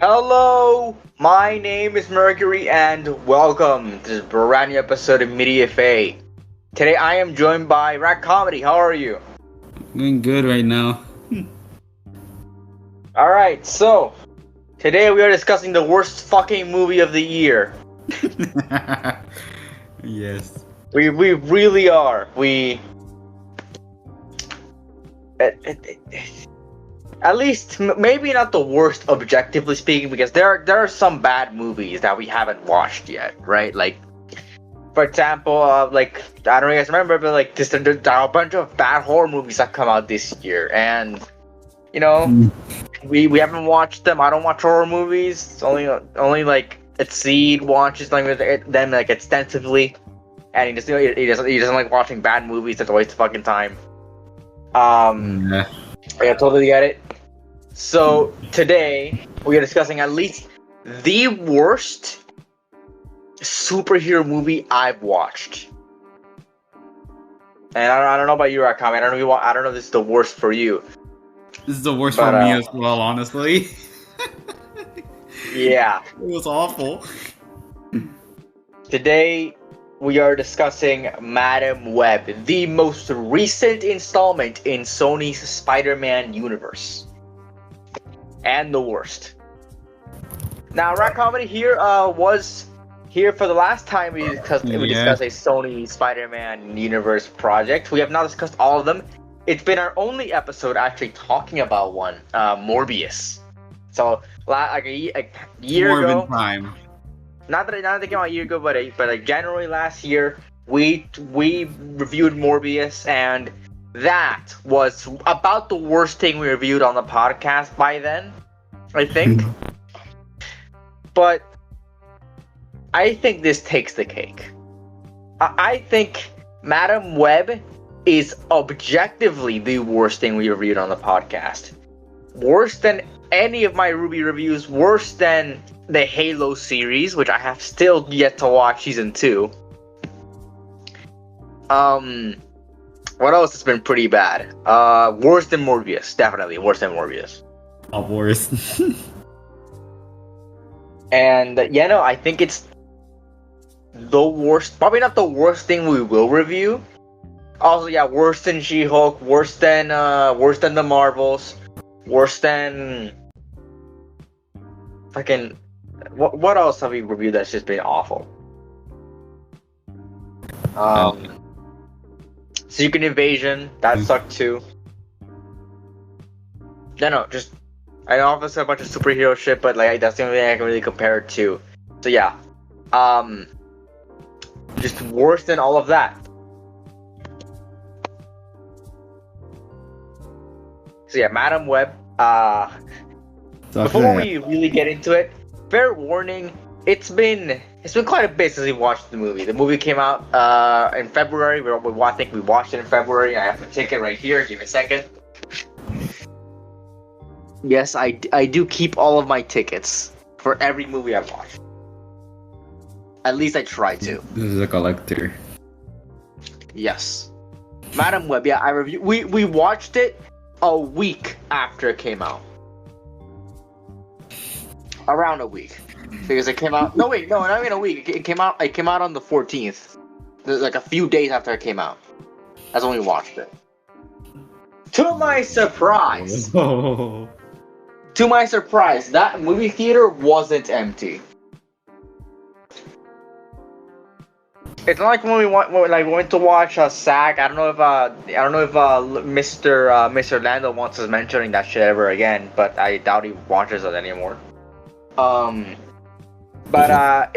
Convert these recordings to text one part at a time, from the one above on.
Hello, my name is Mercury, and welcome to this brand new episode of Media Faye. Today I am joined by RAT Comedy. How are you? Doing good right now. Alright, so today we are discussing the worst fucking movie of the year. Yes. We really are. At least maybe not the worst objectively speaking, because there are some bad movies that we haven't watched yet, right? Like, for example, like, I don't know if you guys remember, but like there are a bunch of bad horror movies that come out this year, and you know, we haven't watched them. I don't watch horror movies. Only like Exceed watches them like extensively, and he doesn't like watching bad movies. That's a waste of fucking time. Yeah. I totally get it. So today we are discussing at least the worst superhero movie I've watched. And I don't know about you, Rakami. I don't know if this is the worst for you. This is the worst for me as well, honestly. Yeah. It was awful. Today we are discussing Madam Web, the most recent installment in Sony's Spider-Man universe. And the worst. Now, RAT Comedy here was here for the last time we discussed a Sony Spider-Man universe project. We have now discussed all of them. It's been our only episode actually talking about one, Morbius. So, like a year ago. Time. Not that it came out a year ago, but like January last year, we reviewed Morbius, and that was about the worst thing we reviewed on the podcast by then, I think. But I think this takes the cake. I think Madam Web is objectively the worst thing we reviewed on the podcast. Worse than any of my Ruby reviews, worse than the Halo series, which I have still yet to watch season 2. What else has been pretty bad? Worse than Morbius, definitely worse than Morbius. Worse. And I think it's the worst. Probably not the worst thing we will review. Also, worse than She-Hulk, worse than the Marvels, worse than fucking. What else have we reviewed that's just been awful? Secret Invasion, that sucked too. Just I know obviously a bunch of superhero shit, but like that's the only thing I can really compare it to. So yeah, just worse than all of that. So yeah, Madam Web. Before we really get into it, fair warning, it's been quite a bit since we watched the movie. The movie came out in February. I think we watched it in February. I have the ticket right here. Give me a second. Yes, I do keep all of my tickets for every movie I've watched. At least I try to. This is a collector. Yes. Madam Web, I reviewed. We watched it a week after it came out. Around a week. Because it came out. Not even a week. It came out on the 14th. Like a few days after it came out. That's when we watched it. To my surprise, that movie theater wasn't empty. It's not like when we went to watch SAG. I don't know if Mr. Lando wants us mentioning that shit ever again, but I doubt he watches it anymore. But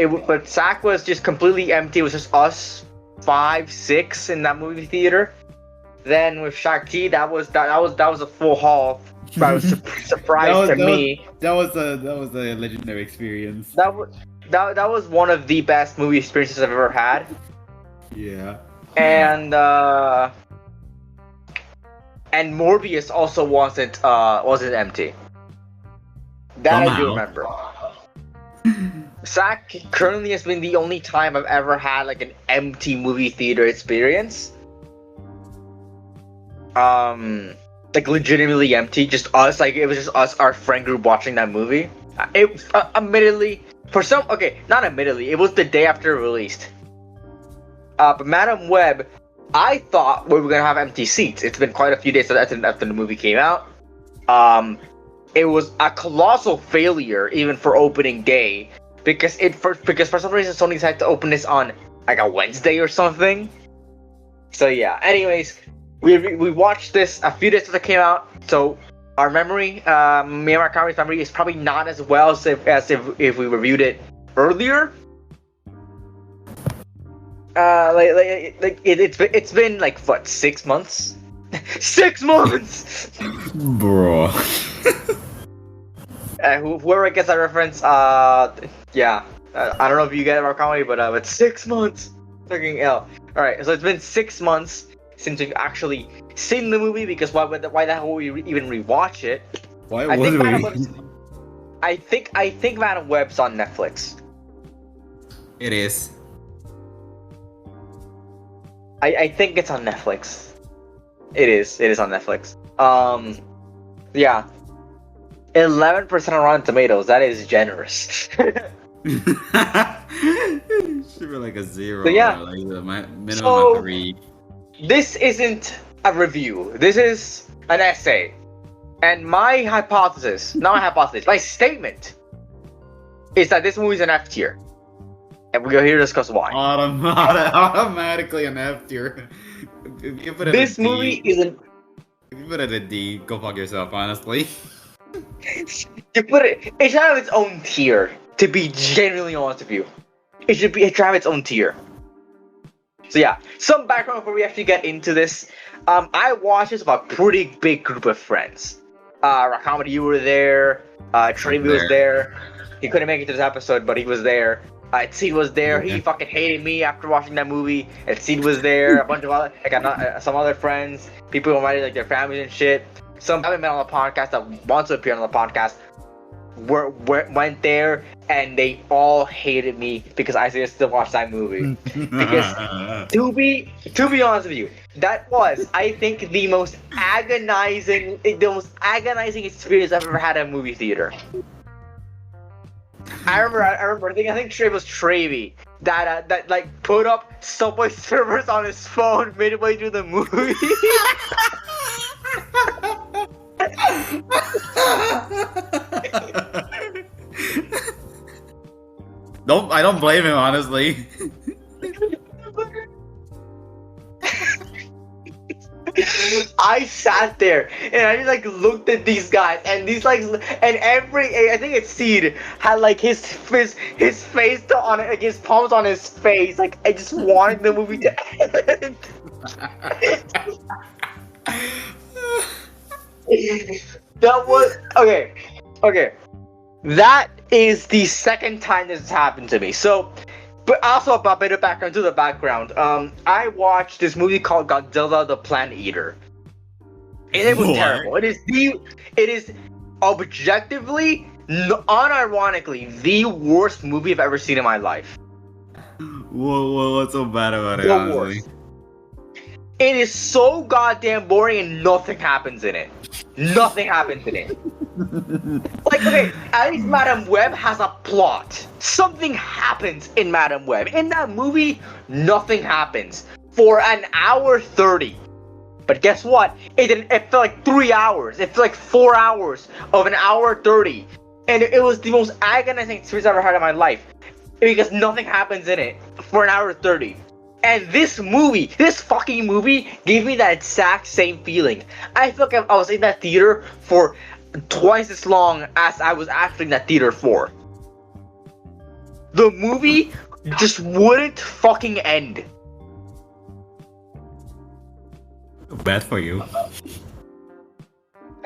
SAC was just completely empty. It was just us 5, 6 in that movie theater. Then with Shakti, that was a full hall. I was surprised to me. That was a legendary experience. That was one of the best movie experiences I've ever had. Yeah. And Morbius also wasn't empty. That I do remember. SAC currently has been the only time I've ever had like an empty movie theater experience. Like legitimately empty, just us. Like it was just us, our friend group watching that movie. Admittedly, not admittedly, it was the day after it released. But Madam Web, I thought we were gonna have empty seats. It's been quite a few days after the movie came out. It was a colossal failure even for opening day because for some reason Sony decided to open this on like a Wednesday or something. So yeah. Anyways, we watched this a few days after it came out. So our memory, me and my Kami's memory is probably not as well as if we reviewed it earlier. It's been like what, 6 months? 6 months, Bro. Whoever gets that reference, yeah. I don't know if you get our comedy, but 6 months. Fucking hell. All right, so it's been 6 months since we've actually seen the movie. Because why the hell would we even rewatch it? Why would we? I think Madam Web's on Netflix. It is. I think it's on Netflix. It is on Netflix. Yeah. 11% on Rotten Tomatoes. That is generous. Should be like a 0. So, yeah. Like the minimum of 3. This isn't a review. This is an essay. And my statement is that this movie's an F tier. And we're here to discuss why. Automatically an F tier. If you put it This movie isn't. If you put it at D, go fuck yourself, honestly. It should have its own tier. To be genuinely honest with you, it should have its own tier. So yeah, some background before we actually get into this. I watched this with a pretty big group of friends. RAT Comedy, you were there. Trevi was there. He couldn't make it to this episode, but he was there. Seed was there. He fucking hated me after watching that movie. And Seed was there. A bunch of other, some other friends, people who invited like their families and shit. Some I haven't met on the podcast that wants to appear on the podcast went there, and they all hated me because I still watched that movie. Because to be honest with you, that was, I think, the most agonizing experience I've ever had at a movie theater. I remember. I think Trey was Trevi that like put up Subway servers on his phone midway through the movie. I don't blame him, honestly. I sat there and I just like looked at these guys, and these like, and I think it's Seed had like his face on it, like his palms on his face. Like I just wanted the movie to end. That was okay. That is the second time this has happened to me. So, but also a bit of background to the background. I watched this movie called Godzilla the Planet Eater, and it was terrible. It is objectively, unironically, the worst movie I've ever seen in my life. Whoa, what's so bad about it? The worst. It is so goddamn boring and nothing happens in it. Like, okay, at least Madam Web has a plot. Something happens in Madam Web. In that movie, nothing happens for an hour 30. But guess what? It felt like 3 hours. It felt like 4 hours of an hour 30. And it was the most agonizing experience I've ever had in my life. Because nothing happens in it for an hour 30. And this fucking movie gave me that exact same feeling. I felt like I was in that theater for twice as long as I was actually in that theater for. The movie just wouldn't fucking end. Bad for you.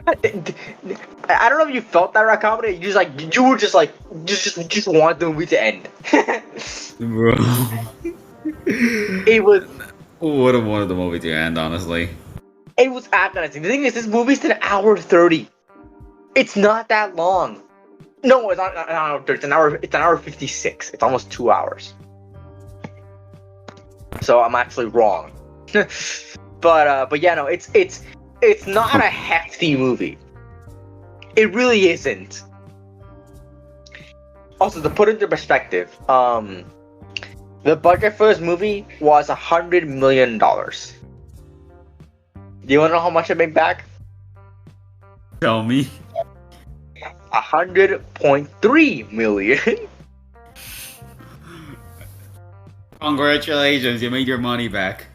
I don't know if you felt that, RAT Comedy. You just wanted the movie to end. Bro. It was. Would have wanted the movie to end, honestly. It was agonizing. The thing is, this movie's an hour 30. It's not that long. No, it's not an hour 30. It's an hour 56. It's almost 2 hours. So I'm actually wrong. But yeah, no, it's not a hefty movie. It really isn't. Also, to put into perspective, the budget for this movie was $100 million. Do you want to know how much it made back? Tell me. 100.3 million. Congratulations, you made your money back.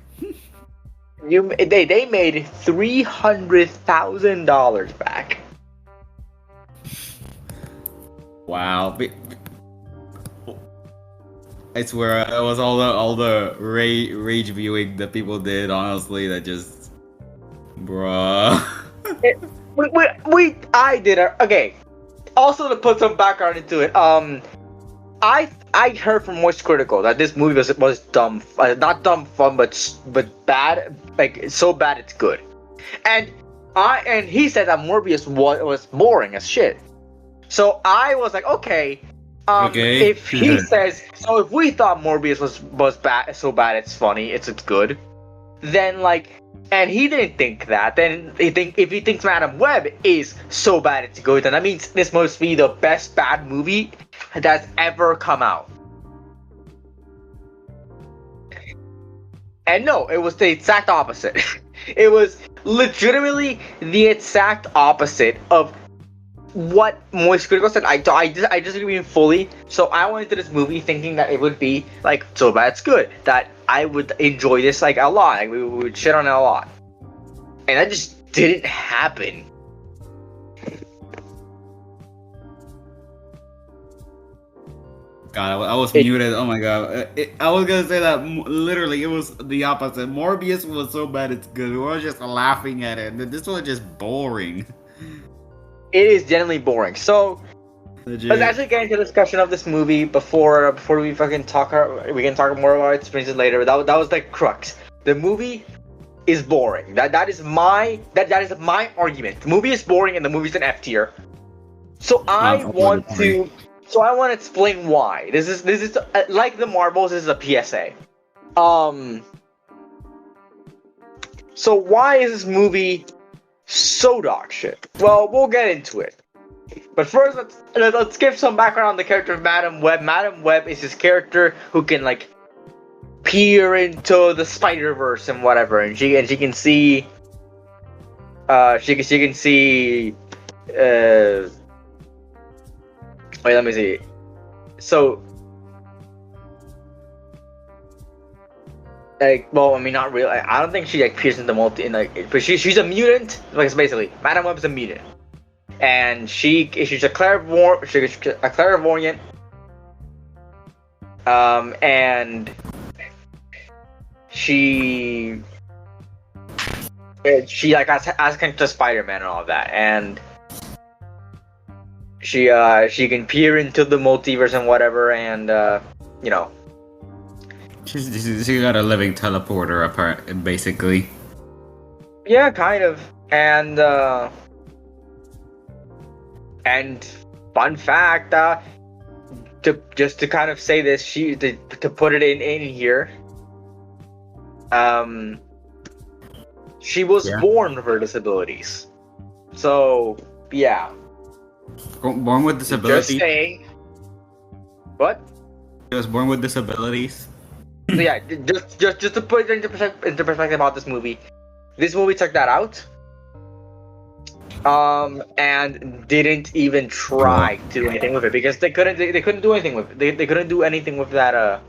They made $300,000 back. Wow. I swear, it was all the rage viewing that people did. Honestly, that just, bruh. I did it. Okay. Also, to put some background into it, I heard from Moist Critical that this movie was dumb, not dumb fun, but bad, like so bad it's good, and he said that Morbius was boring as shit. So I was like, okay. If he says so, if we thought Morbius was bad, so bad it's funny, it's good, then like, and he didn't think that, then if he thinks Madam Web is so bad it's good, then that means this must be the best bad movie that's ever come out. And no, it was the exact opposite. It was legitimately the exact opposite of what Moist Critical said. I disagree fully. So I went into this movie thinking that it would be like so bad it's good, that I would enjoy this like a lot, like we would shit on it a lot, and that just didn't happen. God, I was muted. Oh my god. I was gonna say that literally it was the opposite. Morbius was so bad it's good. We were just laughing at it. This was just boring. It is generally boring. So Legit. let's actually get into discussion of this movie before we fucking talk. We can talk more about its experiences later. That was the crux. The movie is boring. That is my argument. The movie is boring and the movie's an F tier. So I want to explain why. This is like the Marvels. This is a PSA. So why is this movie so dog shit? Well, we'll get into it. But first, let's give some background on the character of Madam Web. Madam Web is this character who can like peer into the Spider-Verse and whatever, and she can see. She can see. Wait, let me see. So, like, well, I mean, not really. I don't think she like peers into but she's a mutant. Like, basically, Madam Web is a mutant, and she's a clairvoyant. And she like has connected to Spider-Man and all of that, and she can peer into the multiverse and whatever, and you know. She got a living teleporter apart, basically. Yeah, kind of. And fun fact, to kind of say this, to put it in here, she was born with her disabilities. So yeah. Born with disabilities. Just saying. What? She was born with disabilities. So yeah, just to put it into perspective about this movie took that out, and didn't even try to do anything with it because they couldn't do anything with it. They couldn't do anything with that.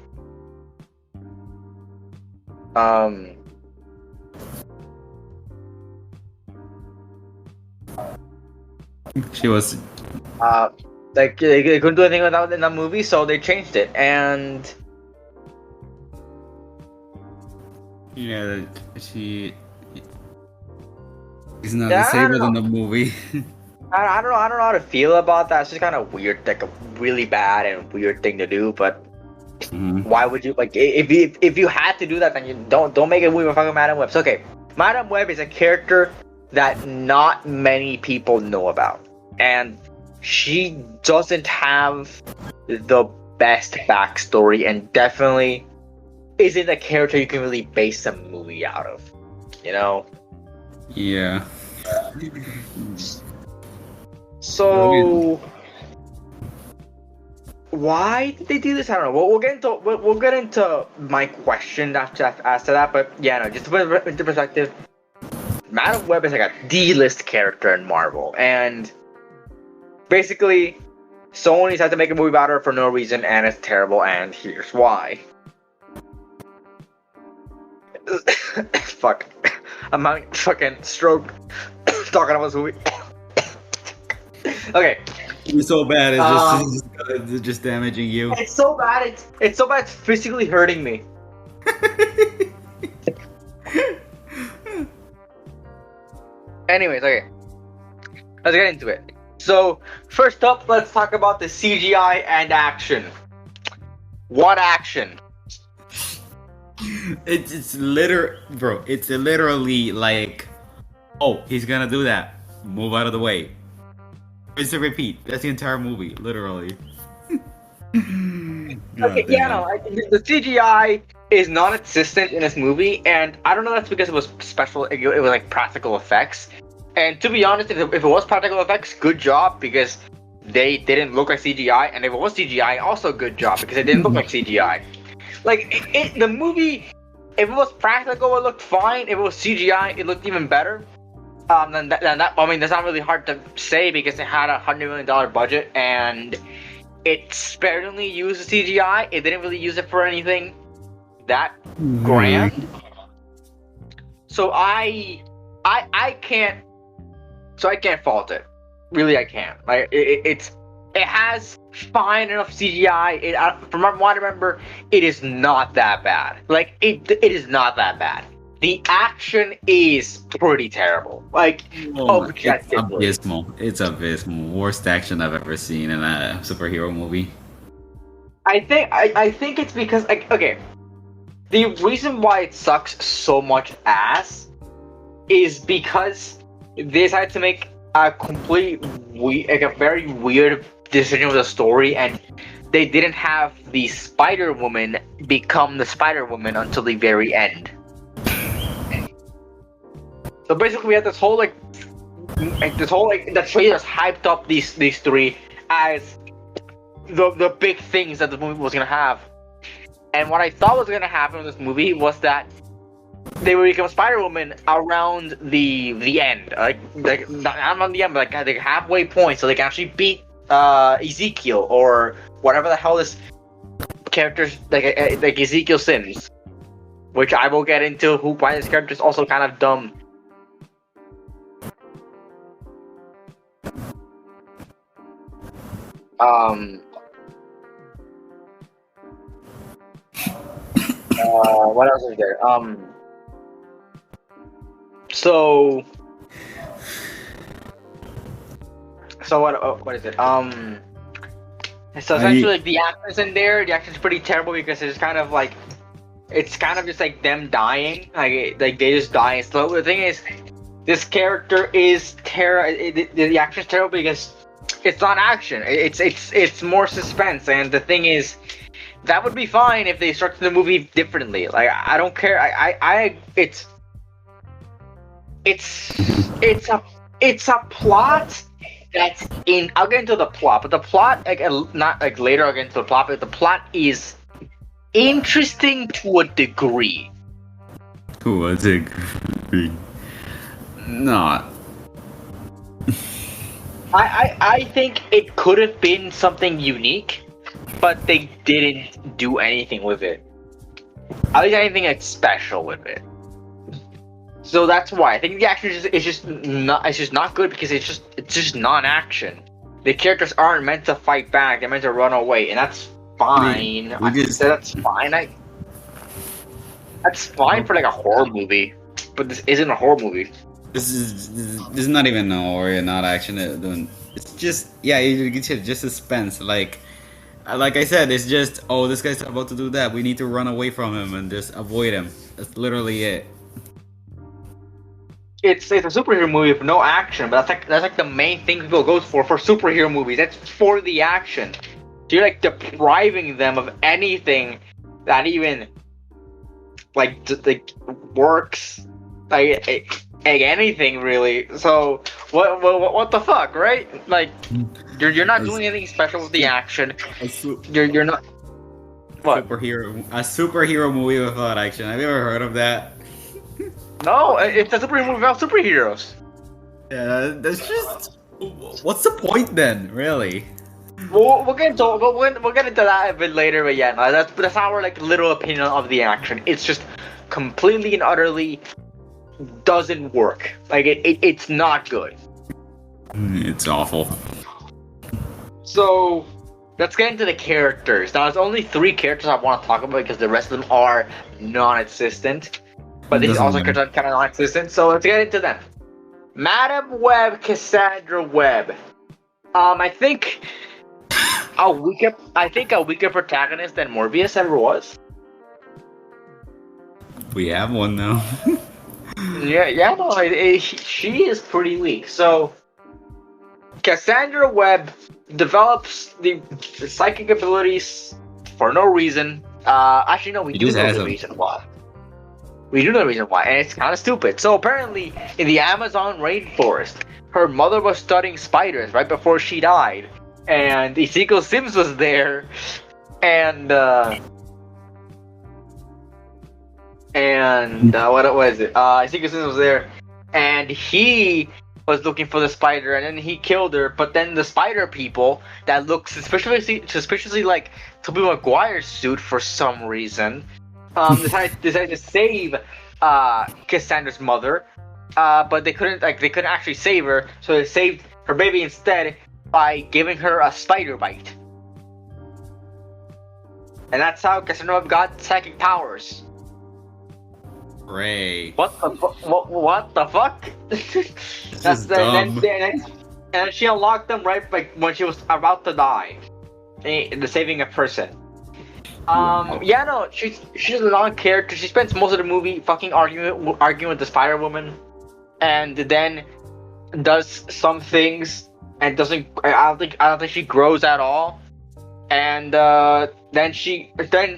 She was. Like they couldn't do anything without in that movie, so they changed it, and. Yeah, she is not disabled in the movie. I don't know how to feel about that. It's just kind of weird, like a really bad and weird thing to do. But why would you like if you had to do that? Then you don't make a movie with fucking Madam Web. So, okay, Madam Web is a character that not many people know about, and she doesn't have the best backstory, and definitely isn't a character you can really base a movie out of, you know? Yeah. So, why did they do this? I don't know. We'll get into my question after that. But yeah, no, just to put it into perspective, Madam Web is like a D-list character in Marvel, and basically, Sony's had to make a movie about her for no reason, and it's terrible. And here's why. Fuck, I'm having fucking stroke talking about this movie. Okay. It's so bad. It's just damaging you. It's so bad. It's so bad. It's physically hurting me. Anyways, okay. Let's get into it. So first up, let's talk about the CGI and action. What action? It's literally like, oh, he's gonna do that. Move out of the way. It's a repeat. That's the entire movie, literally. Okay, yeah, no, the CGI is non-existent in this movie, and I don't know if that's because it was special. It was like practical effects. And to be honest, if it was practical effects, good job, because they didn't look like CGI. And if it was CGI, also good job, because it didn't look like CGI. Like the movie, if it was practical, it looked fine. If it was CGI, it looked even better. Then that, I mean, that's not really hard to say because it had $100 million budget and it sparingly used the CGI. It didn't really use it for anything that grand. So I can't fault it. Really, I can't. Like it has fine enough CGI. From what I remember, it is not that bad. Like it is not that bad. The action is pretty terrible. Like, it's abysmal. It's abysmal. Worst action I've ever seen in a superhero movie. I think it's because, like, okay, the reason why it sucks so much ass is because they decided to make a very weird decision with the story, and they didn't have the Spider-Woman become the Spider-Woman until the very end. So basically, we had the trailers hyped up these three as the big things that the movie was gonna have. And what I thought was gonna happen in this movie was that they would become Spider-Woman around the end, like not around the end, but like the halfway point, so they can actually beat Ezekiel or whatever the hell this character's like Ezekiel Sims, which I will get into. Why this character is also kind of dumb. What else is there? So what is it? So essentially, like, the action's in there. The action's pretty terrible because it's kind of just like them dying. Like they just die slow. The thing is, this character is the action's terrible because it's not action. It's more suspense. And the thing is, that would be fine if they structured the movie differently. Like, I don't care. It's a plot that's in. I'll get into the plot, but the plot, not like later. I'll get into the plot, but the plot is interesting to a degree. To a degree. Not. I think it could have been something unique, but they didn't do anything with it. At least anything like special with it. So that's why I think the action is just not good because it's just non-action. The characters aren't meant to fight back; they're meant to run away, and that's fine. That's fine. That's fine for like a horror movie, but this isn't a horror movie. This is not even horror, not action. It's just you get just suspense. Like I said, it's just this guy's about to do that. We need to run away from him and just avoid him. That's literally it. It's a superhero movie with no action, but that's like the main thing people go for superhero movies. That's for the action. So you're like depriving them of anything that even like works. Like anything really. So what the fuck, right? Like you're not doing anything special with the action. You're not what? A superhero movie without action. Have you ever heard of that? No, it's a superhero movie about superheroes. Yeah, that's just. What's the point then, really? We'll get into that a bit later, but yeah, no, that's our like little opinion of the action. It's just completely and utterly doesn't work. Like it's not good. It's awful. So let's get into the characters. Now, there's only 3 characters I want to talk about because the rest of them are non-existent. But these also kind of non-existent. So let's get into them. Madam Web, Cassandra Webb. I think a weaker protagonist than Morbius ever was. We have one now. She is pretty weak. So Cassandra Webb develops the psychic abilities for no reason. Actually, no, we do know the reason why. We do know the reason why, and it's kind of stupid. So apparently, in the Amazon rainforest, her mother was studying spiders right before she died, and Ezekiel Sims was there, and what was it? Ezekiel Sims was there, and he was looking for the spider, and then he killed her. But then the spider people that look suspiciously like Tobey Maguire's suit for some reason. Decided to save Cassandra's mother, but they couldn't actually save her, so they saved her baby instead by giving her a spider bite, and that's how Cassandra got psychic powers. Ray. What the fuck? That's dumb. And she unlocked them right when she was about to die, the saving a person. She's a non-character. She spends most of the movie fucking arguing with the Spider Woman, and then does some things and doesn't. I don't think she grows at all. And then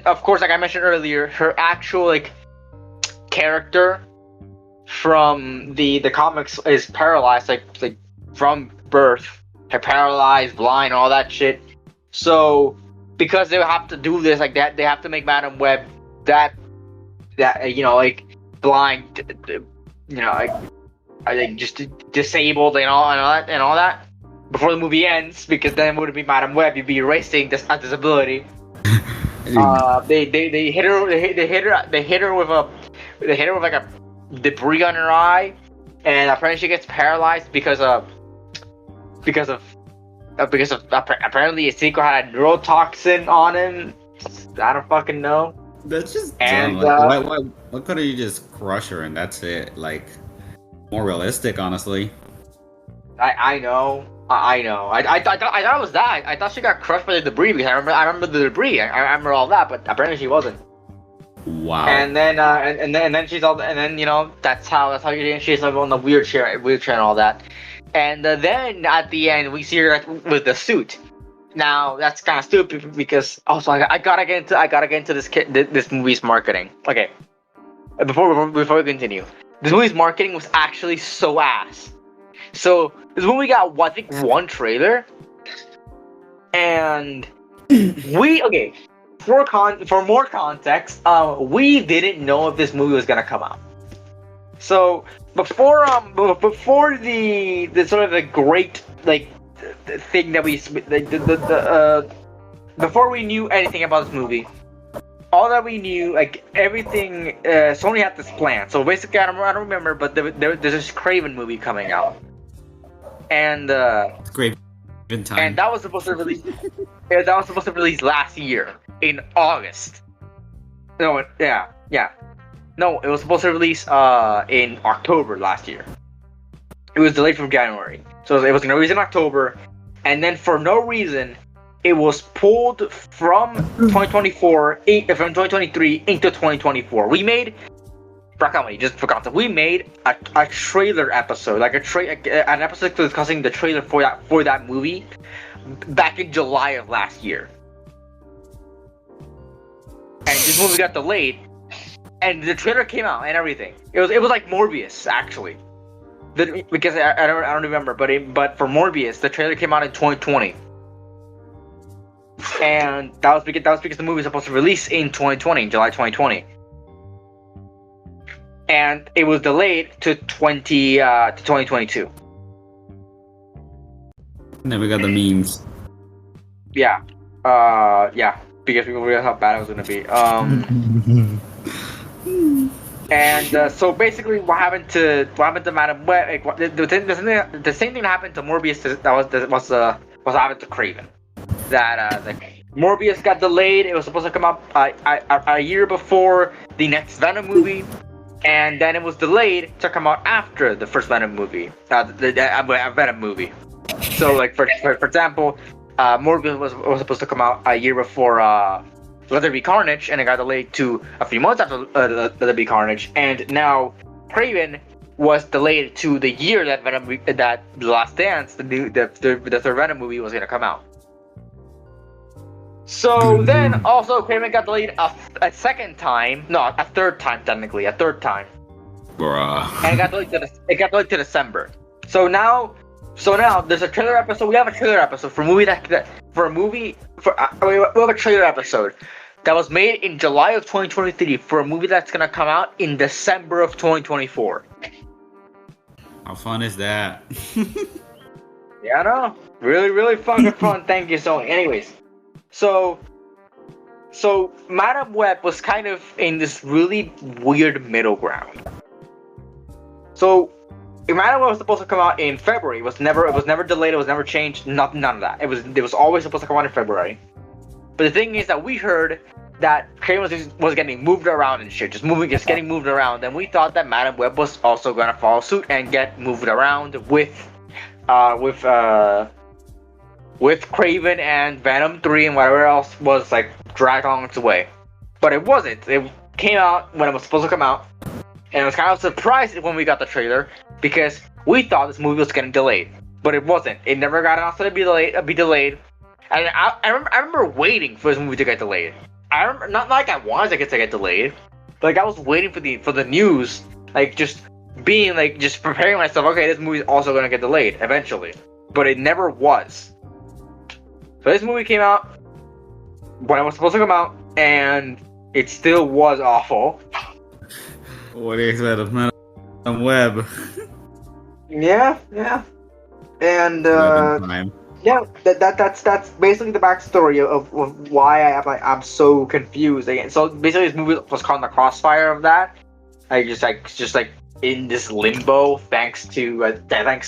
of course, like I mentioned earlier, her actual character from the comics is paralyzed, like from birth, her paralyzed, blind, all that shit. So, because they have to do this like that, they have to make Madam Web that blind, I think just disabled and all that before the movie ends, because then it would be Madam Web. You'd be erasing this disability. They hit her with a debris on her eye, and apparently she gets paralyzed because of apparently Ezekiel had a neurotoxin on him. I don't fucking know. That's just dumb. Why couldn't you just crush her and that's it? Like, more realistic, honestly. I know. I thought it was that. I thought she got crushed by the debris because I remember the debris. I remember all that, but apparently she wasn't. Wow. And then she's all, and then that's how she's on the wheelchair and all that. And then at the end we see her with the suit. Now that's kind of stupid because also I gotta get into this movie's marketing. Okay, before we continue, this movie's marketing was actually so ass. So this movie got I think one trailer, and for more context, we didn't know if this movie was gonna come out. So before the sort of the great thing that before we knew anything about this movie, all that we knew, everything, Sony had this plan. So basically, I don't remember, but there's this Craven movie coming out, and Craven time, and that was supposed to release. That was supposed to release last year in August. No, yeah. No, it was supposed to release in October last year. It was delayed from January. So it was going to release in October, and then for no reason, it was pulled from 2023 into 2024. We made, we made a trailer episode, an episode discussing the trailer for that movie back in July of last year. And this movie got delayed. And the trailer came out and everything. It was like Morbius, actually. Because I don't remember, but for Morbius, the trailer came out in 2020, and that was because the movie was supposed to release in 2020, July 2020, and it was delayed to 2022. Never got the memes. Yeah, yeah, because we realized how bad it was gonna be. And so basically, what happened to Madam Web? Like, the same thing that happened to Morbius. Was happened to Craven. That Morbius got delayed. It was supposed to come out a year before the next Venom movie, and then it was delayed to come out after the first Venom movie, the Venom movie. So, like for example, Morbius was supposed to come out a year before Let There Be Carnage, and it got delayed to a few months after Let There Be Carnage, and now Craven was delayed to the year that that The Last Dance, the third Venom movie, was gonna come out. So then also Craven got delayed a second time, no, a third time technically, Bruh. and it got delayed to December. So now there's a trailer episode. We have a trailer episode for a movie we have a trailer episode that was made in July of 2023 for a movie that's gonna come out in December of 2024. How fun is that? Yeah, I know. Really, really fucking fun. Thank you, Sony. Anyways, so Madam Web was kind of in this really weird middle ground. So Madam Web was supposed to come out in February. It was never delayed. It was never changed. None of that. It was always supposed to come out in February. But the thing is that we heard that Craven was getting moved around and shit, just getting moved around, and we thought that Madam Web was also gonna follow suit and get moved around with Craven and Venom 3 and whatever else was like dragged on its way. But it wasn't. It came out when it was supposed to come out, and I was kind of surprised when we got the trailer because we thought this movie was getting delayed, but it wasn't. It never got announced that it'd be delayed. And I remember waiting for this movie to get delayed. I remember, not like I wanted it to get delayed, but like I was waiting for the news, like just preparing myself. Okay, this movie's also gonna get delayed eventually, but it never was. So this movie came out when it was supposed to come out, and it still was awful. What do you expect of Madam Web? Yeah, and yeah, that's basically the backstory of why I'm so confused again. So basically, this movie was caught in the crossfire of that. Just in this limbo, thanks to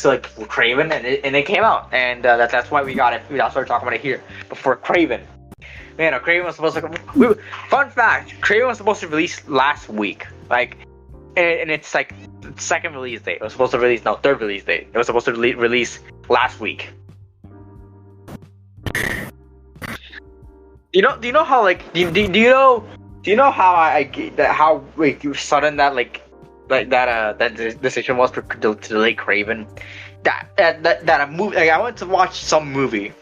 like Craven, and it came out, and that's why we got it. That's why we're talking about it here. But for Craven, man, Craven was supposed to. Fun fact: Craven was supposed to release last week, and it's like second release date. It was supposed to release third release date. It was supposed to release last week. Do you know how do you know how sudden that decision was to delay Craven? That a movie, I went to watch some movie,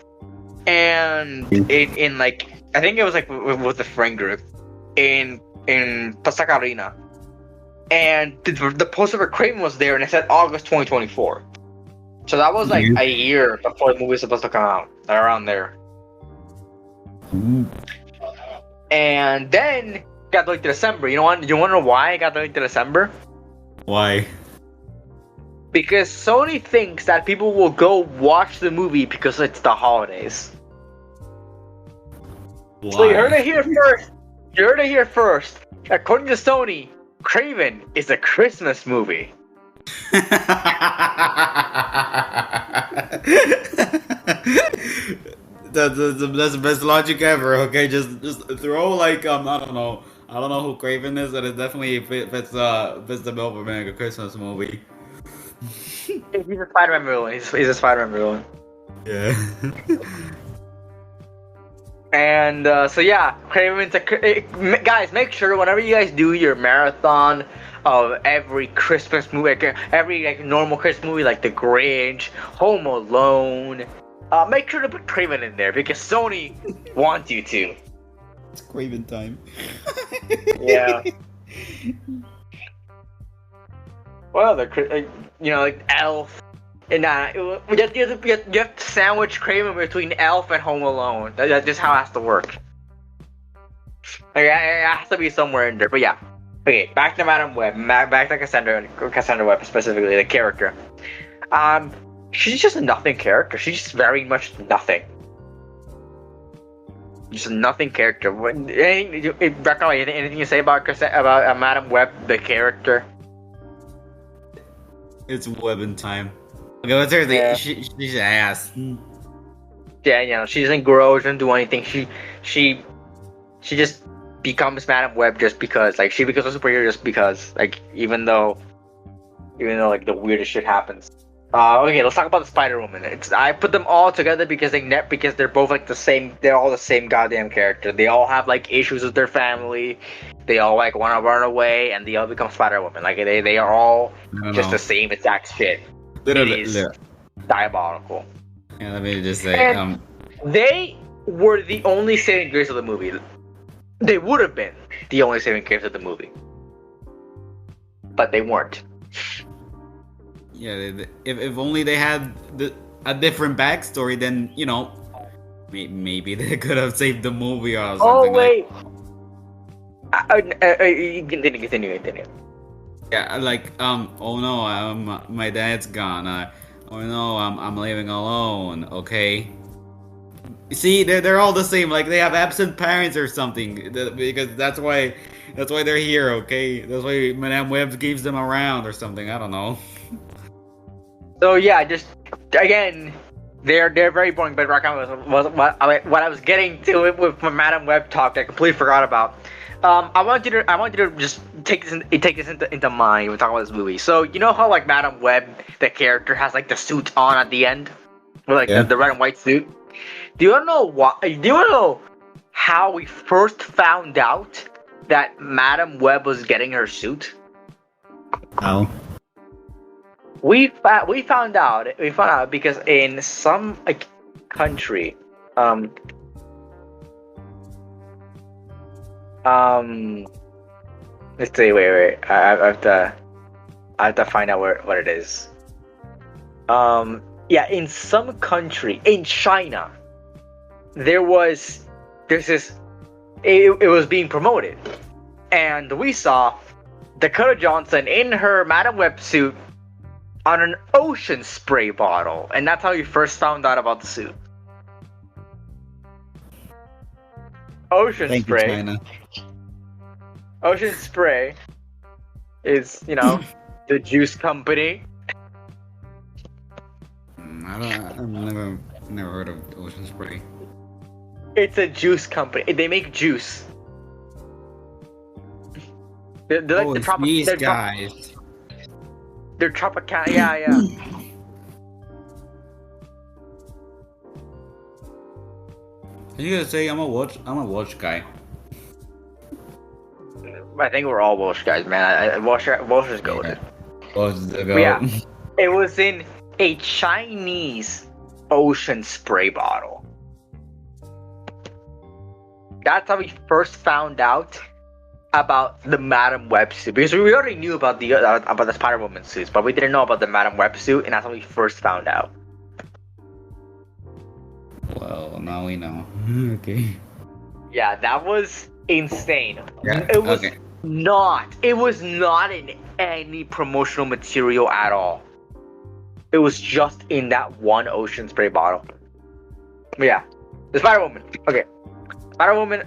and in I think it was with the friend group in Pasaca Arena, and the poster for Craven was there, and it said August 2024. So that was a year before the movie was supposed to come out, around there. And then got delayed to December. You want to know why it got delayed to December? Why? Because Sony thinks that people will go watch the movie because it's the holidays. Why? So you heard it here first. According to Sony, Craven is a Christmas movie. That's the best logic ever. Okay, just throw I don't know who Craven is, but it definitely fits the bill for being a Christmas movie. He's a Spider-Man villain. He's a Spider-Man villain. Yeah. And so yeah, Craven's guys, make sure whenever you guys do your marathon of every Christmas movie, every normal Christmas movie like The Grinch, Home Alone, make sure to put Craven in there because Sony wants you to. It's Craven time. Yeah. Well, like Elf. And you have to sandwich Kramer between Elf and Home Alone. That's just how it has to work. Like, it has to be somewhere in there. But yeah. Okay, back to Madam Web. Back to Cassandra Webb specifically, the character. She's just a nothing character. She's just very much nothing. Just a nothing character. Anything you say about Madam Web, the character? It's Web in time. Okay, what's her thing? Yeah. She's ass. Yeah, she doesn't grow. She doesn't do anything. She just becomes Madam Web just because. Like, she becomes a superhero just because. Like, even though like the weirdest shit happens. Okay, let's talk about the Spider-Woman. I put them all together because they're both like the same. They're all the same goddamn character. They all have like issues with their family. They all like want to run away, and they all become Spider-Woman. Like they are all just the same exact shit. It is diabolical. Yeah, let me just say, and they were the only saving grace of the movie. They would have been the only saving grace of the movie, but they weren't. Yeah, if only they had a different backstory, then maybe they could have saved the movie or something. Oh wait, continue. Yeah, like oh no, my dad's gone. Oh no, I'm living alone. Okay. See, they're all the same. Like they have absent parents or something. Because that's why they're here. Okay, that's why Madame Web keeps them around or something. I don't know. So yeah, just again, they're very boring. But was what I was getting to it with my Madame Web talk that I completely forgot about. I want you to just take this into mind when we talk about this movie. So you know how like Madame Web, the character, has like the suit on at the end, with like the red and white suit. Do you want to know what? Do you want to know how we first found out that Madame Web was getting her suit? How? We found out because in some country, let's see. Wait. I have to find out what it is. Yeah, in some country, in China, there's this. It was being promoted, and we saw Dakota Johnson in her Madame Web suit on an ocean spray bottle, and that's how we first found out about the suit. Thank Spray. you, China. Ocean Spray is, the juice company. I've never heard of Ocean Spray. It's a juice company. They make juice. They're like these guys. They're Tropicana. Yeah. You gotta say I'm a Welsh guy. I think we're all Welsh guys, man. Welsh is goated. Welsh is the goat. Yeah, it was in a Chinese ocean spray bottle. That's how we first found out about the Madame Web suit, because we already knew about the Spider-Woman suits, but we didn't know about the Madame Web suit, and that's how we first found out. Well, now we know. Okay. Yeah, that was insane. Yeah, It was not in any promotional material at all. It was just in that one ocean spray bottle. But yeah, the Spider-Woman. Okay, Spider-Woman.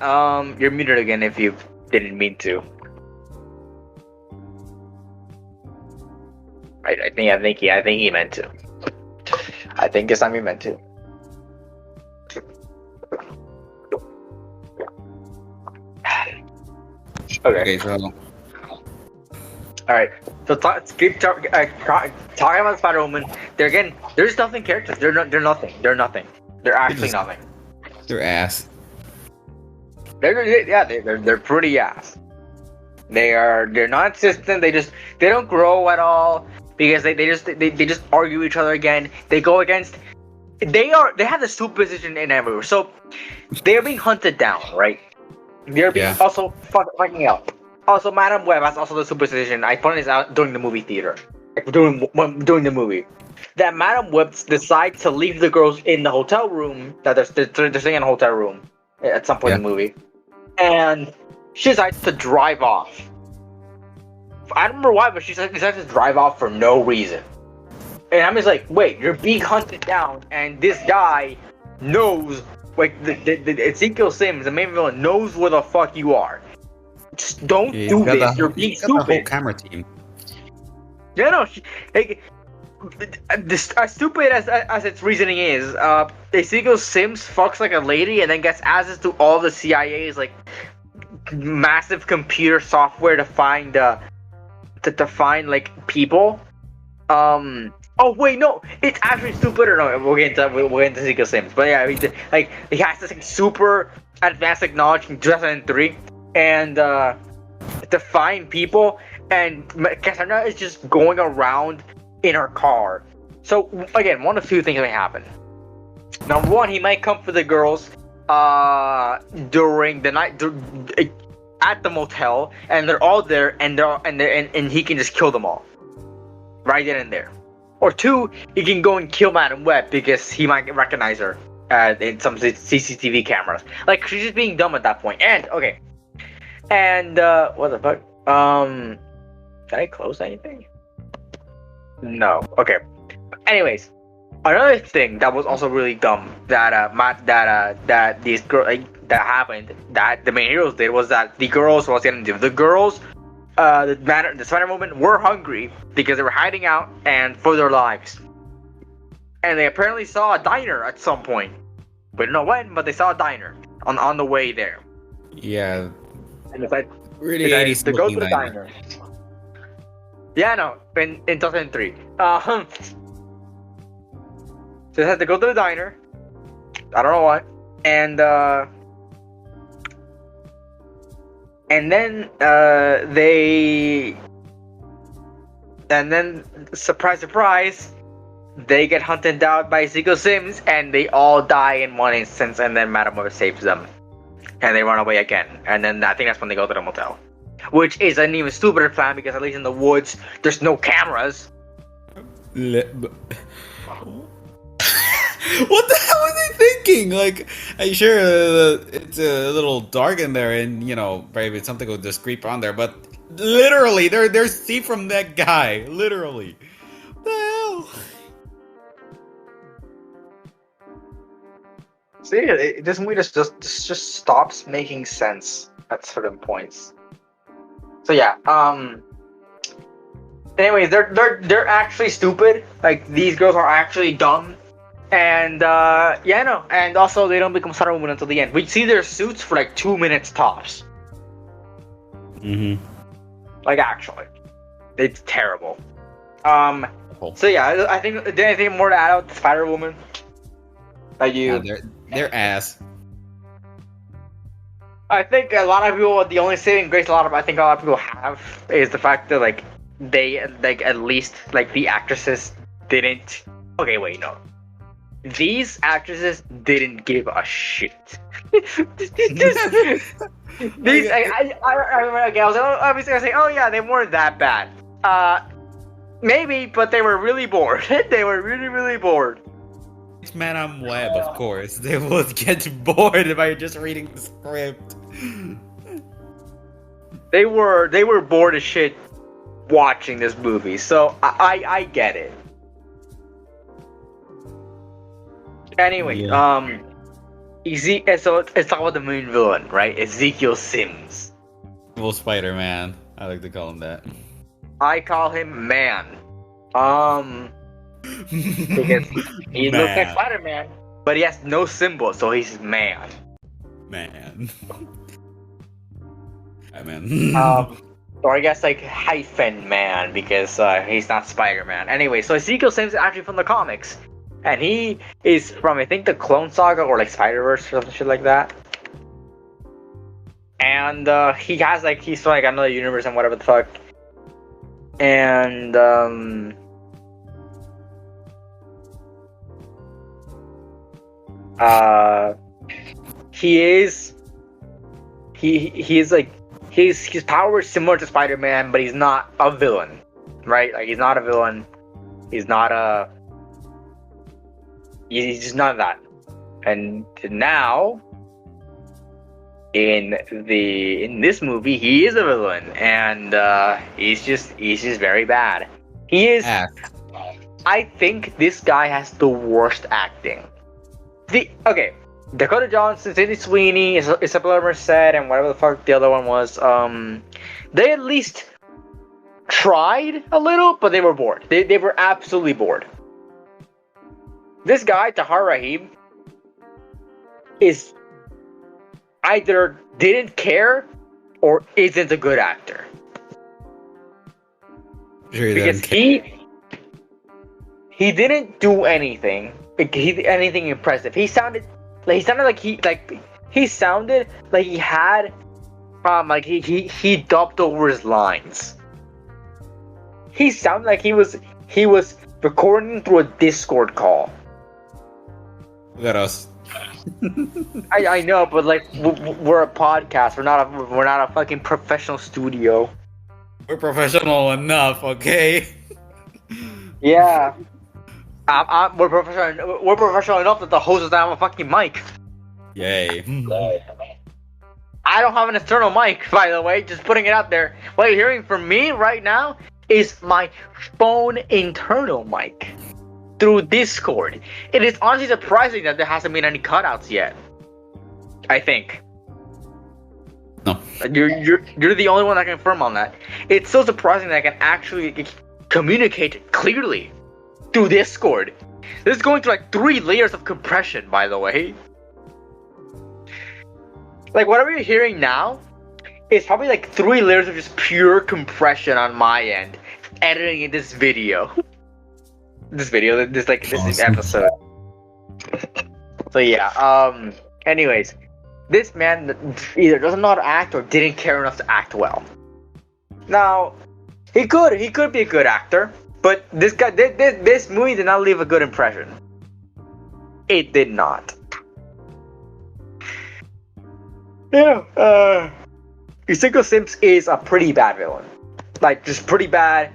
You're muted again if you didn't mean to. I think he meant to. I think this time he meant to. Okay. So. All right. So keep talking about Spider-Woman. There's nothing characters. They're nothing. They're nothing. They're actually nothing. They're ass. They're pretty ass. They're not consistent. They don't grow at all because they just argue each other again. They go against. They have the superposition in everywhere. So they're being hunted down, right? They're being also fucking out. Also, Madame Web has also the superposition. I pointed this out during the movie theater. during the movie, that Madam Web decides to leave the girls in the hotel room. That they're staying in a hotel room at some point in the movie, and she decides to drive off. I don't remember why, but she decides to drive off for no reason. And I'm just like, wait, you're being hunted down, and this guy knows, like, the Ezekiel Sims, the main villain, knows where the fuck you are. Just don't do this. You're being stupid. The whole camera team. Yeah, no, as stupid as its reasoning is, Ezekiel Sims fucks like a lady and then gets access to all the CIA's like massive computer software to find like people. Oh wait, no, it's actually stupid. Or no, we'll get into Ezekiel Sims. But yeah, he has this like, super advanced technology in 2003, and to find people. And Cassandra is just going around in her car. So again, one of two things may happen. Number one, he might come for the girls during the night at the motel, and they're all there, and he can just kill them all right then and there. Or two, he can go and kill Madam Web because he might recognize her in some CCTV cameras. Like, she's just being dumb at that point. And okay, and what the fuck? Did I close anything? No. Okay. Anyways, another thing that was also really dumb that these girls that happened, that the main heroes did, was that the girls was getting the girls, the Spider Woman were hungry because they were hiding out and for their lives, and they apparently saw a diner at some point. We don't know when, but they saw a diner on the way there. Yeah. And it's like really 80s to go to the diner. Yeah, no, in 2003. So they had to go to the diner. I don't know what. And then surprise, surprise, they get hunted down by Ezekiel Sims, and they all die in one instance, and then Madam Web saves them. And they run away again. And then I think that's when they go to the motel. Which is an even stupider plan because at least in the woods, there's no cameras. What the hell are they thinking? Like, I'm sure it's a little dark in there, and maybe something will just creep on there. But literally, they're see from that guy. Literally, what the hell? See, this movie just stops making sense at certain points. So yeah, anyways, they're actually stupid. Like, these girls are actually dumb, and and also they don't become Spider Woman until the end. We see their suits for like 2 minutes tops. Like, actually, it's terrible. So yeah, I think, did anything more to add out to Spider Woman? They're ass. I think a lot of people, the only saving grace a lot of people have is the fact that, like, they, like, at least, like, the actresses didn't... Okay, wait, no. These actresses didn't give a shit. I was obviously gonna say, oh yeah, they weren't that bad. Maybe, but they were really bored. They were really, really bored. It's Madam Web, of course. They would get bored by just reading the script. They were bored as shit watching this movie, so I get it. Anyway, so let's talk about the main villain, right? Ezekiel Sims. Evil Spider-Man. I like to call him that. I call him Man. Because he looks like Spider-Man, but he has no symbol, so he's Man. Man. Or I guess like hyphen Man, because he's not Spider-Man. Anyway, so Ezekiel Sims is actually from the comics, and he is from, I think, the Clone Saga or like Spider-Verse or some shit like that. And he has like, he's from like another universe and whatever the fuck. And his power is similar to Spider-Man, but he's not a villain. right? Like he's not a villain. He's not a. He's just none of that. And now, in this movie, he is a villain, and he's just very bad. He is. I think this guy has the worst acting. Dakota Johnson, Sydney Sweeney, Isabella Merced, and whatever the fuck the other one was. They at least tried a little, but they were bored. They were absolutely bored. This guy, Tahar Rahim, is either didn't care or isn't a good actor. Sure, because he didn't do anything. Anything impressive. He sounded like he had he dubbed over his lines. He sounded like he was recording through a Discord call. Look at us. I know, but like we're a podcast. We're not a fucking professional studio. We're professional enough, okay? Yeah. We're professional enough that the host doesn't have a fucking mic. Yay. I don't have an external mic, by the way. Just putting it out there. What you're hearing from me right now is my phone internal mic through Discord. It is honestly surprising that there hasn't been any cutouts yet. I think. No. You're the only one that can confirm on that. It's so surprising that I can actually communicate clearly through Discord. This is going through like 3 layers of compression, by the way. Like whatever you're hearing now is probably like 3 layers of just pure compression on my end, editing in this video. This episode. So yeah. Anyways, this man either doesn't know how to act or didn't care enough to act well. Now, he could be a good actor, but this movie did not leave a good impression. It did not. Yeah. Yusuke Sims is a pretty bad villain. Like just pretty bad.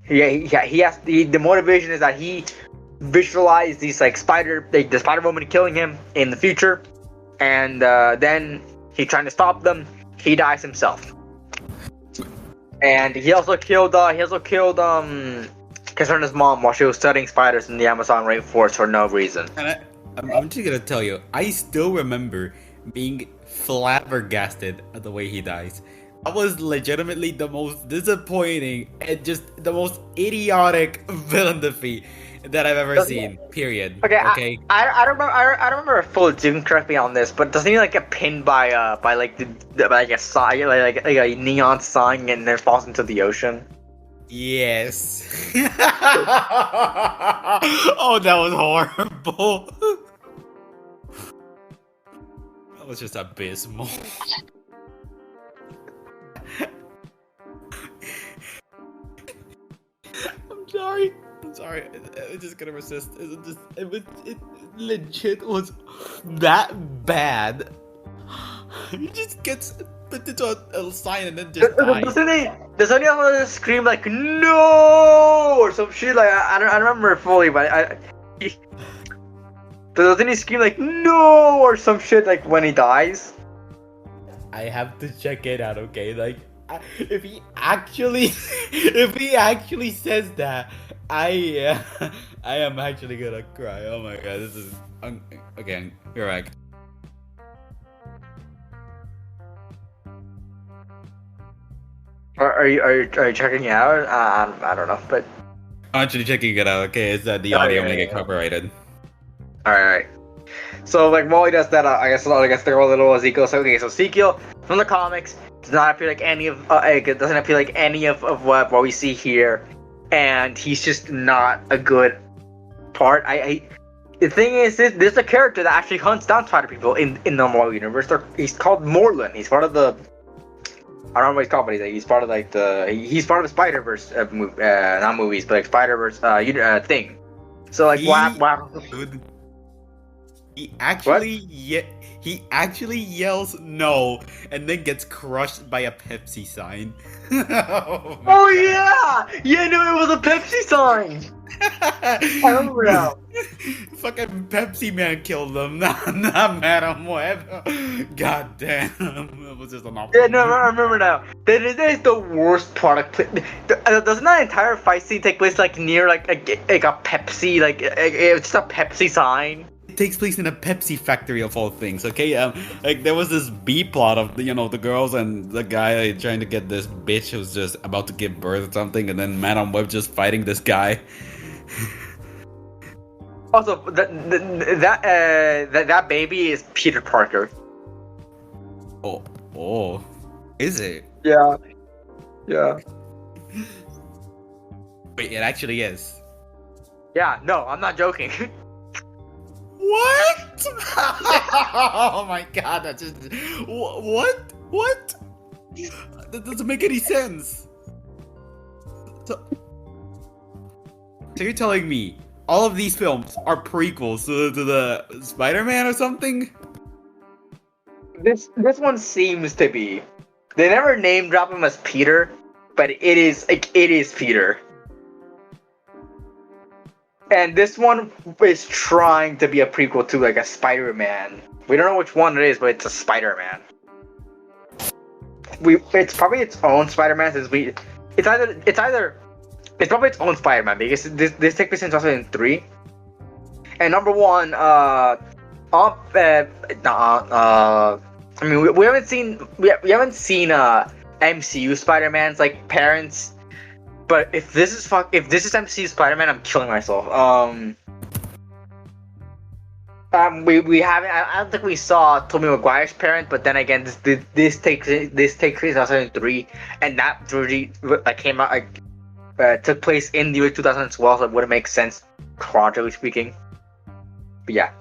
The motivation is that he visualized these like the Spider Woman killing him in the future, and then he trying to stop them. He dies himself, and he also killed Kazuna's mom while she was studying spiders in the Amazon rainforest for no reason. And I'm just gonna tell you, I still remember being flabbergasted at the way he dies. That was legitimately the most disappointing and just the most idiotic villain defeat that I've ever seen. Period. Okay. I don't remember fully. You can correct me on this, but doesn't he like get pinned by like a sign, like a neon sign, and then falls into the ocean? Yes. Oh, that was horrible. That was just abysmal. I'm sorry. I'm just gonna resist. It legit was that bad. He just gets put into a sign and then just dies. Doesn't he scream like no or some shit? Like I don't remember it fully, but doesn't he scream like no or some shit like when he dies? I have to check it out. Okay, like. If he actually says that, I am actually gonna cry. Oh my god, this is again. You're right. Are you checking it out? I don't know, but I'm actually checking it out. Okay, is that the audio may get copyrighted? All right. So like while he does that, I guess they're a little Ezekiel. So okay, so Ezekiel from the comics does not appear like any of doesn't appear like any of what we see here, and he's just not a good part. The thing is, this is a character that actually hunts down spider people in the Marvel universe. He's called Morlun. He's part of the I don't know what he's called, but he's part of like he's part of the Spider-Verse not movies, but like Spider-Verse thing. So like what? What? He actually yells no, and then gets crushed by a Pepsi sign. Oh my Oh god! yeah, no, it was a Pepsi sign. I remember now. Fucking Pepsi Man killed them, not Madam Web. God damn, it was just an Yeah, awful no, movie. I remember now. That is the worst product. Doesn't that entire fight scene take place like near like a Pepsi, like it's a Pepsi sign? It takes place in a Pepsi factory of all things. Okay, like there was this B plot of the girls and the guy trying to get this bitch who's just about to give birth or something, and then Madam Web just fighting this guy. Also, that baby is Peter Parker. Oh, is it? Yeah. Yeah. Wait, it actually is. Yeah. No, I'm not joking. What? Oh my god, that just what? That doesn't make any sense. So you're telling me all of these films are prequels to the Spider-Man or something? This one seems to be. They never name drop him as Peter, but it is Peter. And this one is trying to be a prequel to like a Spider-Man. We don't know which one it is, but it's a Spider-Man. It's probably its own Spider-Man since it's probably its own Spider-Man because this takes place in 2003. And number one, I mean, we haven't seen MCU Spider-Man's like parents, but if this is MCU Spider-Man, I'm killing myself. We haven't. I don't think we saw Tobey Maguire's parents, but then again, this takes place in 2003, and that really came out took place in the year 2012, so it wouldn't make sense chronologically speaking. But yeah,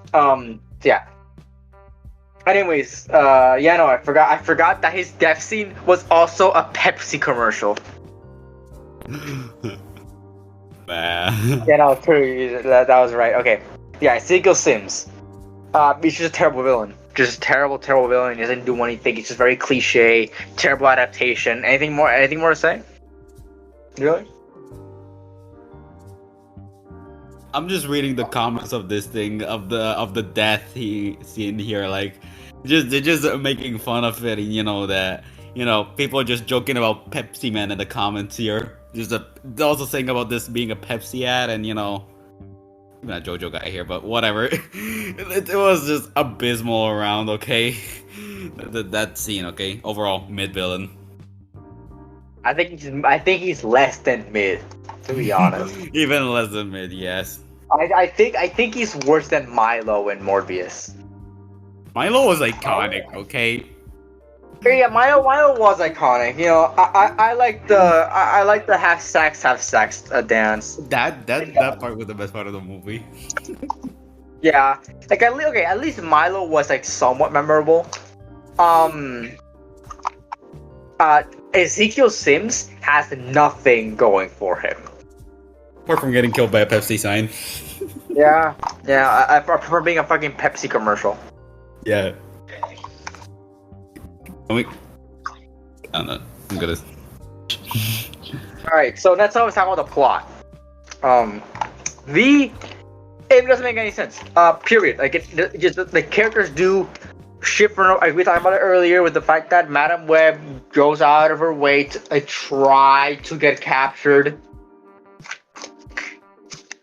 yeah. Anyways, I forgot that his death scene was also a Pepsi commercial. Man. Yeah, no, true. That was right. Okay. Yeah, Ezekiel Sims. He's just a terrible villain. Just a terrible villain. He doesn't do anything. He's just very cliche. Terrible adaptation. Anything more to say? Really? I'm just reading the comments of this thing of the death he seen here. Like, they're just making fun of it. And people are just joking about Pepsi Man in the comments here. They're also saying about this being a Pepsi ad, and I'm not a JoJo guy here, but whatever. It was just abysmal around. Okay, that scene. Okay, overall mid villain. I think he's less than mid, to be honest. Even less than mid, yes. I think he's worse than Milo in Morbius. Milo was iconic. Okay. Yeah, Milo was iconic. I like the half sex dance. That part was the best part of the movie. Yeah, at least Milo was somewhat memorable. Ezekiel Sims has nothing going for him. Apart from getting killed by a Pepsi sign. Yeah, I prefer being a fucking Pepsi commercial. Yeah. I don't know. I'm gonna. Alright, so let's always talk about the plot. It doesn't make any sense. Period. The characters do shit for we talked about it earlier with the fact that Madam Web goes out of her way to try to get captured.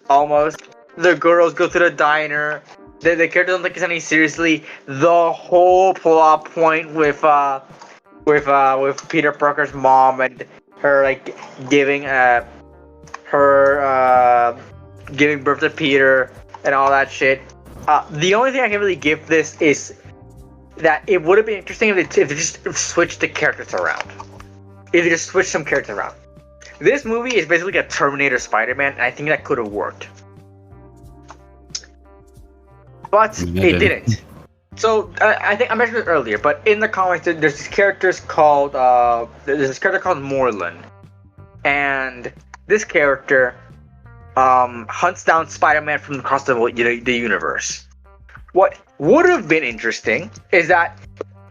Almost. The girls go to the diner. The characters don't take this any seriously. The whole plot point with Peter Parker's mom and her giving giving birth to Peter and all that shit. The only thing I can really give this is that it would have been interesting if they just switched the characters around. If they just switched some characters around. This movie is basically a Terminator Spider-Man, and I think that could have worked. But it didn't. So I think I mentioned it earlier, but in the comics there's this character called Moreland, and this character hunts down Spider-Man from across the universe. What would have been interesting is that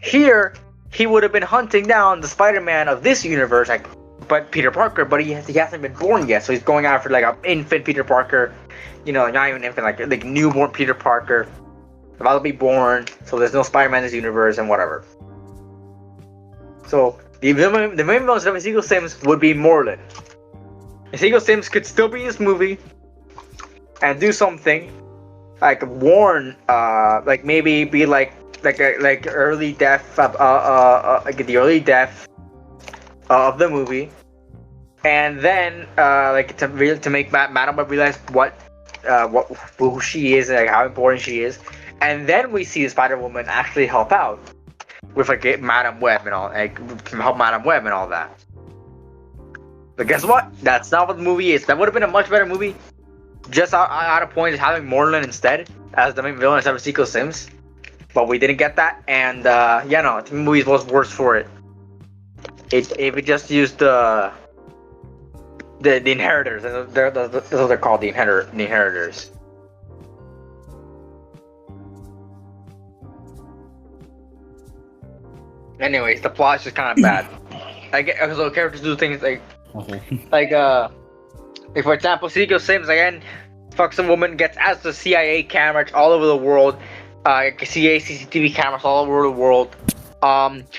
here he would have been hunting down the Spider-Man of this universe, like, but Peter Parker, but he hasn't been born yet, so he's going after like an infant Peter Parker, not even infant, like newborn Peter Parker, about to be born. So there's no Spider-Man in this universe and whatever. So the main villain of Ezekiel Sims would be Morlun. Ezekiel Sims could still be in this movie and do something like warn, like maybe be like early death, like the early death of the movie, and then like to make Madam Web realize who she is and like how important she is, and then we see the Spider-Woman actually help out with like Madam Web and all, like help Madam Web and all that. But guess what? That's not what the movie is. That would have been a much better movie. Just out of point is having Morlun instead as the main villain instead of Ezekiel Sims. But we didn't get that, and the movie was worse for it. If it just used the inheritors, that's what they're called, the inheritors. Anyways, the plot's just kind of bad. So characters do things like for example, Ezekiel Sims again fucks a woman, gets as the CIA cameras all over the world, CIA CCTV cameras all over the world.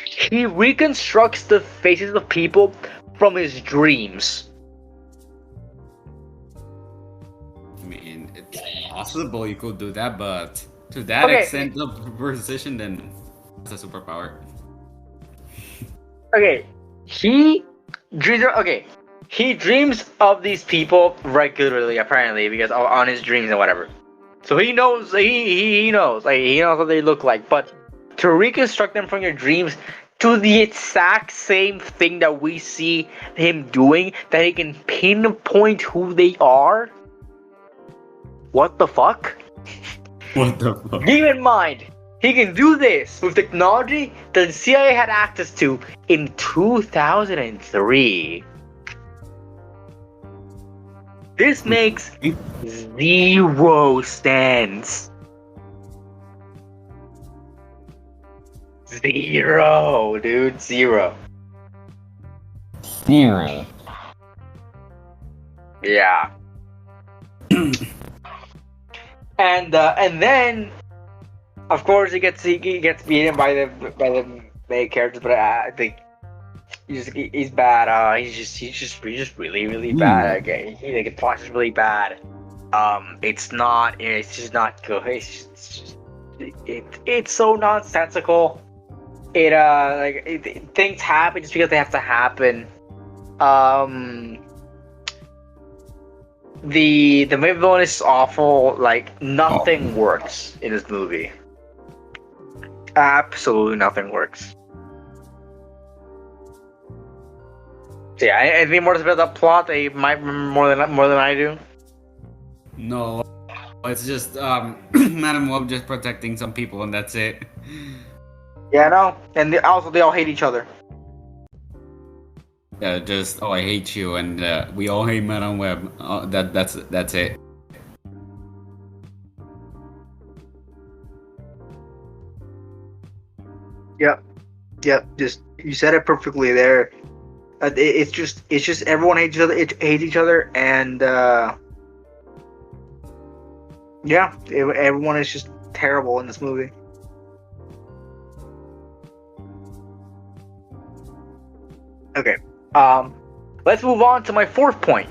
He reconstructs the faces of people from his dreams. I mean, it's possible you could do that, but to that extent of precision, then it's a superpower. Okay, he dreams of these people regularly, apparently, because on his dreams and whatever. So he knows, he knows what they look like. But to reconstruct them from your dreams to the exact same thing that we see him doing, that he can pinpoint who they are. What the fuck? What the fuck? Keep in mind, he can do this with technology that the CIA had access to in 2003. This makes zero sense. Zero, dude. Zero. Yeah. And then, of course, he gets beaten by the main characters, but I think he's bad. He's just really bad. Okay, the plot is really bad. It's just not good. It's so nonsensical. Things happen just because they have to happen. The main villain is awful. Like, nothing works in this movie. Absolutely nothing works. So yeah, anything more to say about the plot that you might remember more than I do? No, it's just Madam Web just protecting some people, and that's it. Yeah, no, and they all hate each other. Yeah, just I hate you, and we all hate Madam Web. That's it. Yep. Just you said it perfectly there. It's just everyone hates each other, and everyone is just terrible in this movie. Okay. Let's move on to my fourth point.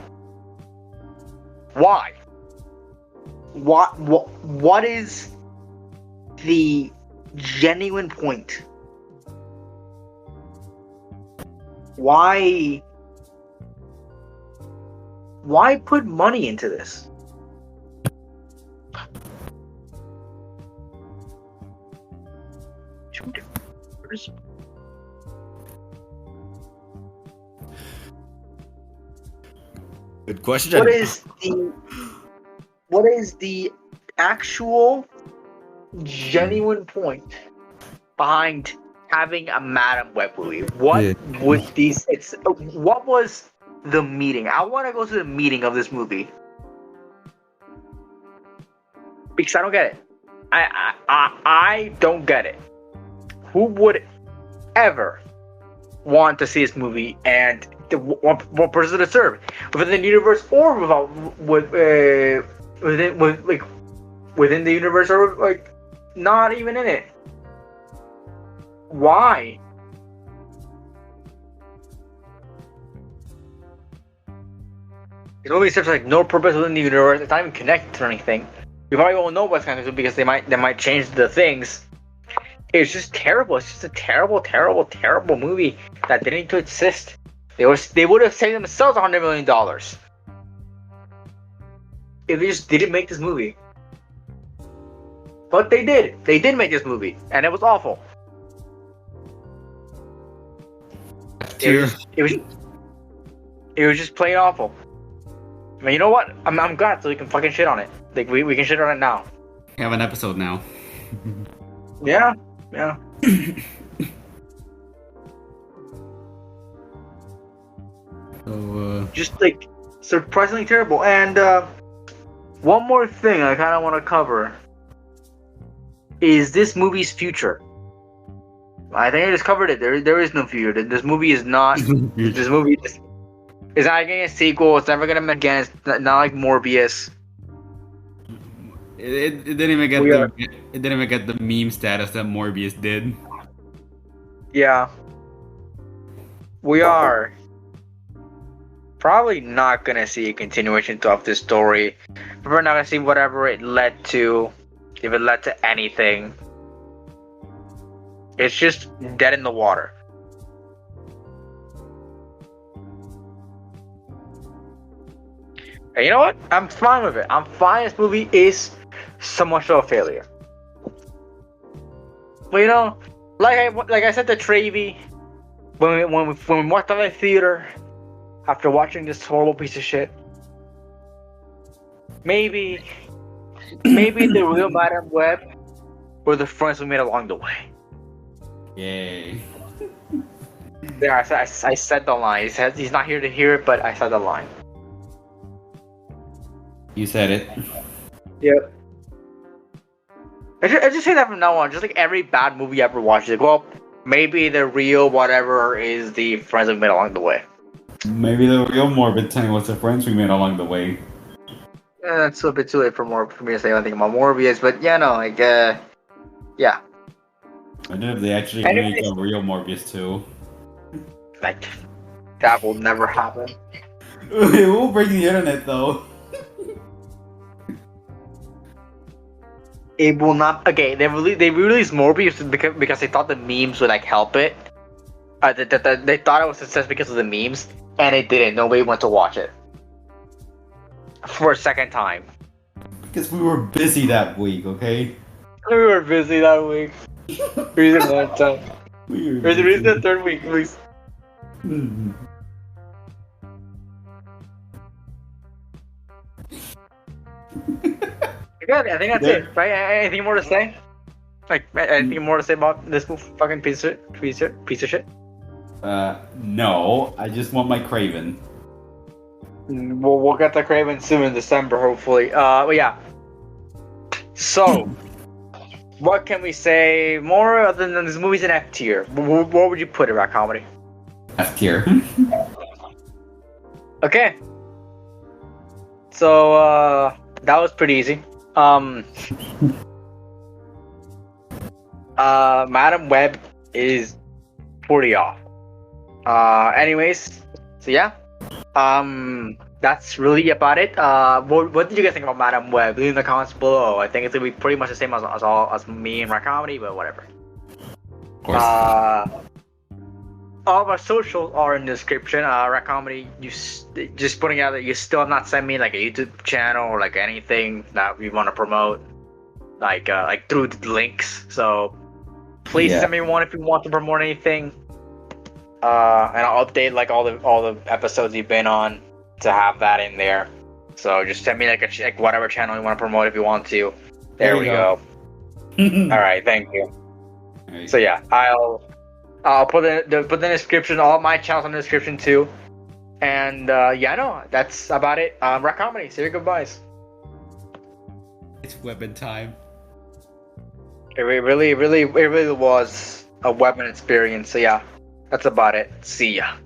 Why? What is the genuine point? Why put money into this? Good question. What is the actual genuine point behind having a Madam Web movie? What was the meeting? I want to go to the meeting of this movie because I don't get it. I I don't get it. Who would ever want to see this movie, and what person to serve within the universe or within the universe, or like not even in it? Why? This movie serves like no purpose within the universe. It's not even connected to anything. You probably won't know what's connected to because they might change the things. It's just terrible. It's just a terrible, terrible, terrible movie that didn't need to exist. They would have saved themselves $100 million if they just didn't make this movie. But they did. They did make this movie, and it was awful. It was just plain awful. I mean, you know what? I'm glad so we can fucking shit on it. Like we can shit on it now. We have an episode now. Yeah. So, just like surprisingly terrible. And one more thing I kind of want to cover is this movie's future. I think I just covered it. There is no future. This movie is not. This movie is not getting a sequel. It's never gonna make again. It's not like Morbius. it didn't even get it didn't even get the meme status that Morbius did. Yeah. We are probably not gonna see a continuation of this story. We're not gonna see whatever it led to, if it led to anything. It's just dead in the water. And you know what? I'm fine with it. I'm fine. This movie is somewhat of a failure. But you know, like I said to Travy, when we walked out of the theater after watching this horrible piece of shit, maybe the real Madam Web were the friends we made along the way. Yay. There, I said the line. He's not here to hear it, but I said the line. You said it. Yep. I just say that from now on. Just like every bad movie I ever watched, like, well, maybe the real whatever is the friends we made along the way. Maybe the real Morbid Time was the friends we made along the way. That's a bit too late for me to say anything about Morbius, but yeah, no, like, yeah. I wonder if they actually make a real Morbius too. Like, that will never happen. It will break the internet though. It will not. Okay, they released Morbius because they thought the memes would like help it. They thought it was a success because of the memes, and it didn't. Nobody went to watch it for a second time. Because we were busy that week, okay? We were busy that week. Reason one time. Or the reason the third week, please. Good, I think that's it, right? Anything more to say? Like, anything more to say about this fucking piece of shit? No. I just want my Craven. We'll get the Craven soon in December, hopefully. But yeah. So, what can we say more other than this movie's an F tier? Where would you put it, RAT Comedy? F tier. Okay. So, that was pretty easy. Madam Web is pretty off. Anyways, so yeah. That's really about it. What did you guys think about Madam Web? Leave in the comments below. I think it's gonna be pretty much the same as me and RAT Comedy, but whatever. Of course. All of our socials are in the description. RAT Comedy, just putting out that you still have not sent me like a YouTube channel or like anything that we want to promote, like through the links. So please send me one if you want to promote anything. And I'll update like all the episodes you've been on to have that in there. So just send me like whatever channel you want to promote if you want to. There we go. All right, thank you. Right. So yeah, I'll put the description, all my channels in the description too. And yeah, no, that's about it. RAT Comedy, say your goodbyes. It's weapon time. It really was a weapon experience. So yeah, that's about it. See ya.